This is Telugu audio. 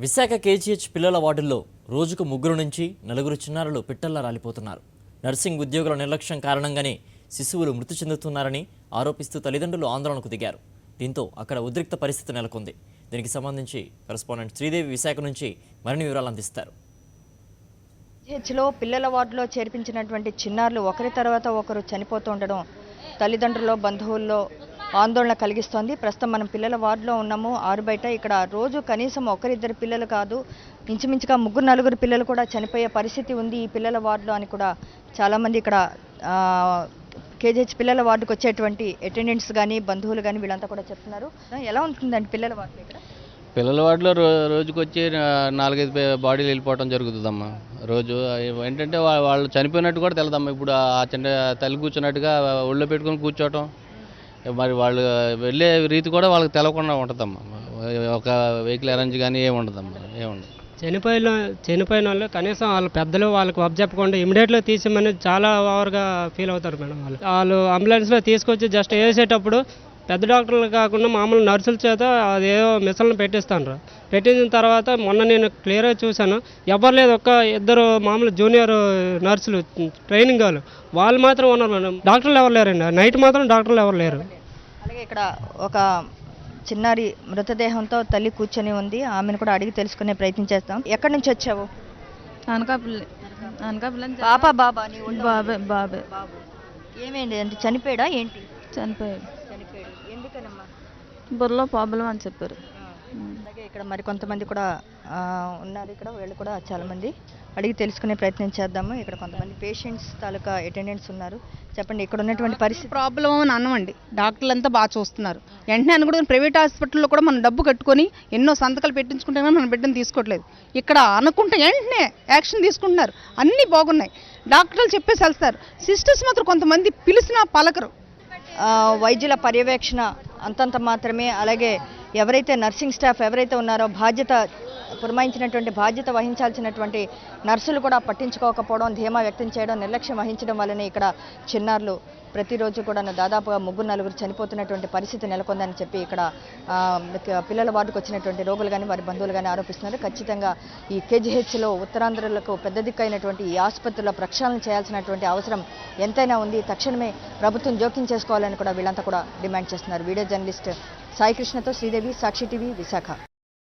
విశాఖ కేజీహెచ్ పిల్లల వార్డుల్లో రోజుకు 3 నుంచి 4 చిన్నారులు పిట్టల్లా రాలిపోతున్నారు. నర్సింగ్ ఉద్యోగుల నిర్లక్ష్యం కారణంగానే శిశువులు మృతి చెందుతున్నారని ఆరోపిస్తూ తల్లిదండ్రులు ఆందోళనకు దిగారు. దీంతో అక్కడ ఉద్రిక్త పరిస్థితి నెలకొంది. దీనికి సంబంధించి కరెస్పాండెంట్ శ్రీదేవి విశాఖ నుంచి మరిన్ని వివరాలు అందిస్తారు. కేజీహెచ్లో పిల్లల వార్డులో చేర్పించినటువంటి చిన్నారులు ఒకరి తర్వాత ఒకరు చనిపోతూ ఉండడం తల్లిదండ్రుల్లో బంధువుల్లో ఆందోళన కలిగిస్తోంది. ప్రస్తుతం మనం పిల్లల వార్డులో ఉన్నాము. ఆరు బయట ఇక్కడ రోజు కనీసం ఒకరిద్దరు పిల్లలు కాదు, ఇంచుమించుగా 3-4 పిల్లలు కూడా చనిపోయే పరిస్థితి ఉంది ఈ పిల్లల వార్డులో అని కూడా చాలామంది ఇక్కడ కేజీహెచ్ పిల్లల వార్డుకు వచ్చేటువంటి అటెండెంట్స్ కానీ బంధువులు కానీ వీళ్ళంతా కూడా చెప్తున్నారు. ఎలా ఉంటుందండి పిల్లల వార్డు ఇక్కడ? పిల్లల వార్డులో రోజుకి వచ్చి 4-5 బాడీలు వెళ్ళిపోవడం జరుగుతుందమ్మా. రోజు ఏంటంటే వాళ్ళు చనిపోయినట్టు కూడా తెలదమ్మా. ఇప్పుడు ఆ చిన్న తల్లి కూర్చున్నట్టుగా ఒళ్ళో పెట్టుకొని కూర్చోవటం, మరి వాళ్ళు వెళ్ళే రీతి కూడా వాళ్ళకి తెలవకుండా ఉంటుందమ్మా. ఒక వెహికల్ అరేంజ్ కానీ ఏముండదమ్మా, ఏముండదు. చనిపోయిన వాళ్ళు కనీసం వాళ్ళ పెద్దలు వాళ్ళకి చెప్పకుండా ఇమీడియట్గా తీసేమని చాలా ఓవర్గా ఫీల్ అవుతారు మేడం. వాళ్ళు అంబులెన్స్లో తీసుకొచ్చి జస్ట్ వేసేటప్పుడు పెద్ద డాక్టర్లు కాకుండా మామూలు నర్సుల చేత అదేదో మిషన్లు పెట్టిస్తాను. పెట్టిన తర్వాత మొన్న నేను క్లియర్గా చూశాను, ఎవరు లేదు, ఒక్క ఇద్దరు మామూలు జూనియర్ నర్సులు ట్రైనింగ్ వాళ్ళు మాత్రం ఉన్నారు మేడం. డాక్టర్లు ఎవరు లేరండి. నైట్ మాత్రం డాక్టర్లు ఎవరు లేరు. అలాగే ఇక్కడ ఒక చిన్నారి మృతదేహంతో తల్లి కూర్చొని ఉంది. ఆమెను కూడా అడిగి తెలుసుకునే ప్రయత్నం చేస్తాం. ఎక్కడి నుంచి వచ్చావు? అనకాపల్లి పాప బాబా బాబే బాబే బాబు ఏమైంది అంటే చనిపోయాడా ఏంటి? చనిపోయాడు. చనిపోయాడు. ఎందుకనమ్మా? బుర్రలో ప్రాబ్లం అని చెప్పారు. అలాగే ఇక్కడ మరి కొంతమంది కూడా ఉన్నారు. ఇక్కడ వీళ్ళు కూడా చాలామంది అడిగి తెలుసుకునే ప్రయత్నం చేద్దాము. ఇక్కడ కొంతమంది పేషెంట్స్ తాలూకా అటెండెంట్స్ ఉన్నారు. చెప్పండి, ఇక్కడ ఉన్నటువంటి పరిస్థితి. ప్రాబ్లం అని అన్నమండి. డాక్టర్లు అంతా బాగా చూస్తున్నారు. వెంటనే అనుకుంటే ప్రైవేట్ హాస్పిటల్లో కూడా మనం డబ్బు కట్టుకొని ఎన్నో సంతకాలు పెట్టించుకుంటే మనం బిడ్డను తీసుకోవట్లేదు. ఇక్కడ అనుకుంటే వెంటనే యాక్షన్ తీసుకుంటున్నారు. అన్నీ బాగున్నాయి. డాక్టర్లు చెప్పేసి వెళ్తారు. సిస్టర్స్ మాత్రం కొంతమంది పిలిచినా పలకరు. వైద్యుల పర్యవేక్షణ అంతంత మాత్రమే. అలాగే ఎవరైతే నర్సింగ్ స్టాఫ్ ఎవరైతే ఉన్నారో పురమాయించినటువంటి బాధ్యత వహించాల్సినటువంటి నర్సులు కూడా పట్టించుకోకపోవడం, ధీమా వ్యక్తం చేయడం, నిర్లక్ష్యం వహించడం వల్లనే ఇక్కడ చిన్నారులు ప్రతిరోజు కూడా దాదాపుగా 3-4 చనిపోతున్నటువంటి పరిస్థితి నెలకొందని చెప్పి ఇక్కడ పిల్లల వార్డుకు వచ్చినటువంటి రోగులు కానీ వారి బంధువులు కానీ ఆరోపిస్తున్నారు. ఖచ్చితంగా ఈ కేజీహెచ్లో ఉత్తరాంధ్రులకు పెద్ద దిక్కైనటువంటి ఈ ఆసుపత్రిలో ప్రక్షాళన చేయాల్సినటువంటి అవసరం ఎంతైనా ఉంది. తక్షణమే ప్రభుత్వం జోక్యం చేసుకోవాలని కూడా వీళ్ళంతా కూడా డిమాండ్ చేస్తున్నారు. వీడియో జర్నలిస్ట్ సాయి కృష్ణతో శ్రీదేవి, సాక్షి టీవీ, విశాఖ.